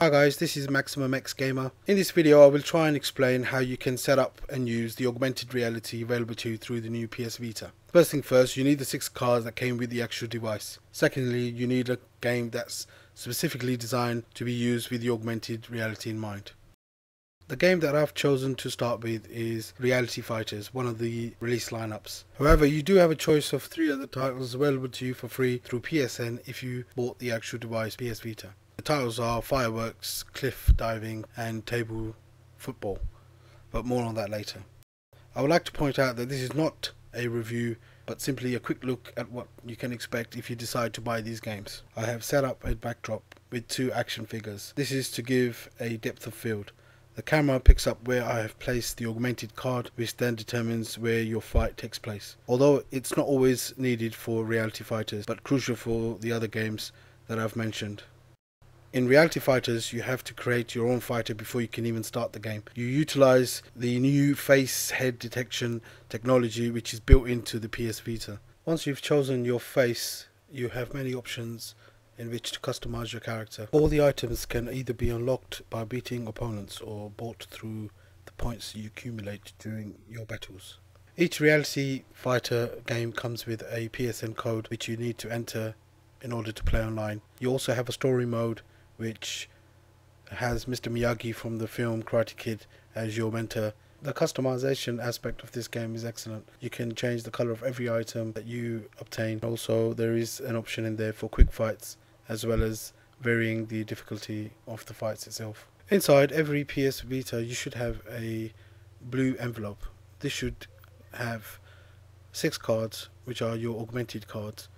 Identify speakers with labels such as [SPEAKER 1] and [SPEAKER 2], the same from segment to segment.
[SPEAKER 1] Hi guys, this is Maximum X Gamer. In this video I will try and explain how you can set up and use the augmented reality available to you through the new PS Vita. First thing first, you need the 6 cards that came with the actual device. Secondly, you need a game that's specifically designed to be used with the augmented reality in mind. The game that I've chosen to start with is Reality Fighters, one of the release lineups. However, you do have a choice of 3 other titles available to you for free through PSN if you bought the actual device PS Vita. The titles are Fireworks, Cliff Diving and Table Football, but more on that later. I would like to point out that this is not a review but simply a quick look at what you can expect if you decide to buy these games. I have set up a backdrop with 2 action figures. This is to give a depth of field. The camera picks up where I have placed the augmented card, which then determines where your fight takes place. Although it's not always needed for Reality Fighters, but crucial for the other games that I've mentioned. In Reality Fighters, you have to create your own fighter before you can even start the game. You utilize the new face head detection technology which is built into the PS Vita. Once you've chosen your face, you have many options in which to customize your character. All the items can either be unlocked by beating opponents or bought through the points you accumulate during your battles. Each Reality Fighter game comes with a PSN code which you need to enter in order to play online. You also have a story mode which has Mr. Miyagi from the film Karate Kid as your mentor. The customization aspect of this game is excellent. You can change the color of every item that you obtain. Also, there is an option in there for quick fights as well as varying the difficulty of the fights itself. Inside every PS Vita you should have a blue envelope. This should have 6 cards which are your augmented cards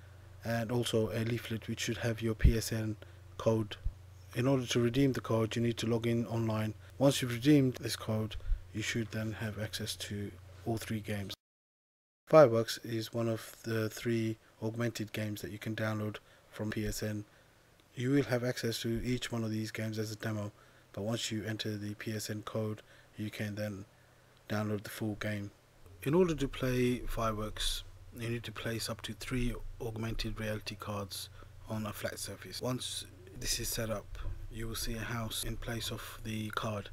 [SPEAKER 1] and also a leaflet which should have your PSN code. In order to redeem the code, you need to log in online. Once you've redeemed this code, you should then have access to all 3 games. Fireworks is one of the 3 augmented games that you can download from PSN. You will have access to each one of these games as a demo, but once you enter the PSN code, you can then download the full game. In order to play Fireworks, you need to place up to 3 augmented reality cards on a flat surface. Once this is set up, you will see a house in place of the card.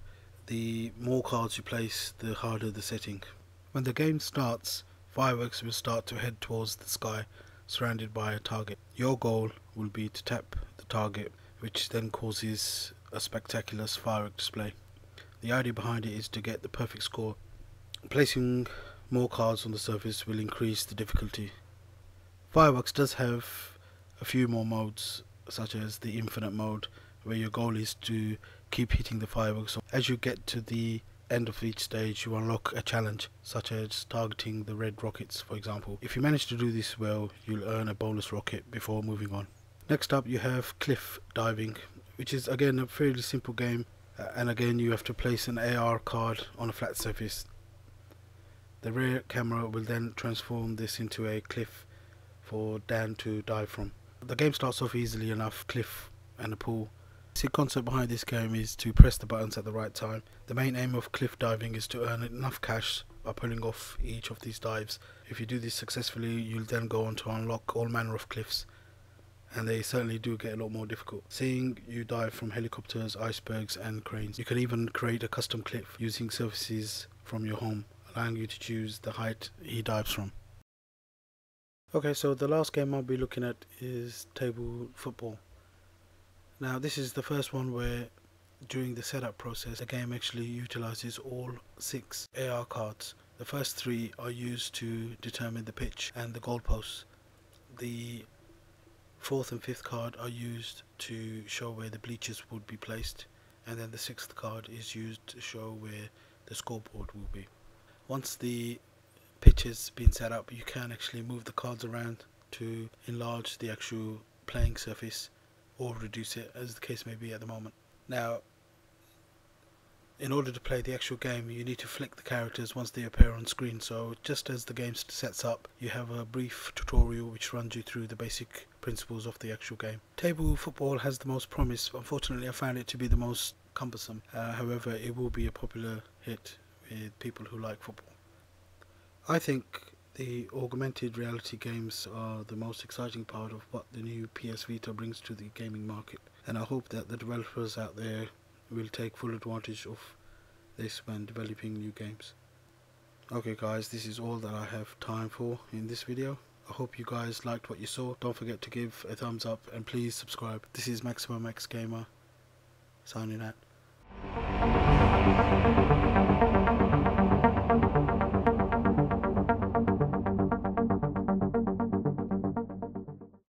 [SPEAKER 1] The more cards you place, the harder the setting. When the game starts, Fireworks will start to head towards the sky, surrounded by a target. Your goal will be to tap the target, which then causes a spectacular firework display. The idea behind it is to get the perfect score. Placing more cards on the surface will increase the difficulty. Fireworks does have a few more modes, such as the infinite mode, where your goal is to keep hitting the fireworks. As you get to the end of each stage, you unlock a challenge, such as targeting the red rockets, for example. If you manage to do this well, you'll earn a bonus rocket before moving on. Next up you have Cliff Diving, which is again a fairly simple game, and again you have to place an AR card on a flat surface. The rear camera will then transform this into a cliff for Dan to dive from. The game starts off easily enough, cliff and a pool. The concept behind this game is to press the buttons at the right time. The main aim of cliff diving is to earn enough cash by pulling off each of these dives. If you do this successfully, you'll then go on to unlock all manner of cliffs, and they certainly do get a lot more difficult. Seeing you dive from helicopters, icebergs and cranes. You can even create a custom cliff using surfaces from your home, allowing you to choose the height he dives from. Okay, so the last game I'll be looking at is Table Football. Now this is the first one where during the setup process the game actually utilizes all 6 AR cards. The first 3 are used to determine the pitch and the goalposts. The 4th and 5th card are used to show where the bleachers would be placed, and then the 6th card is used to show where the scoreboard will be. Once the pitch has been set up, you can actually move the cards around to enlarge the actual playing surface or reduce it, as the case may be at the moment. Now, in order to play the actual game, you need to flick the characters once they appear on screen. So just as the game sets up, you have a brief tutorial which runs you through the basic principles of the actual game. Table Football has the most promise. Unfortunately, I found it to be the most cumbersome. However, it will be a popular hit with people who like football. I think The augmented reality games are the most exciting part of what the new PS Vita brings to the gaming market, and I hope that the developers out there will take full advantage of this when developing new games. Okay guys, this is all that I have time for in this video. I hope you guys liked what you saw. Don't forget to give a thumbs up and please subscribe. This is Maximum X Gamer signing out.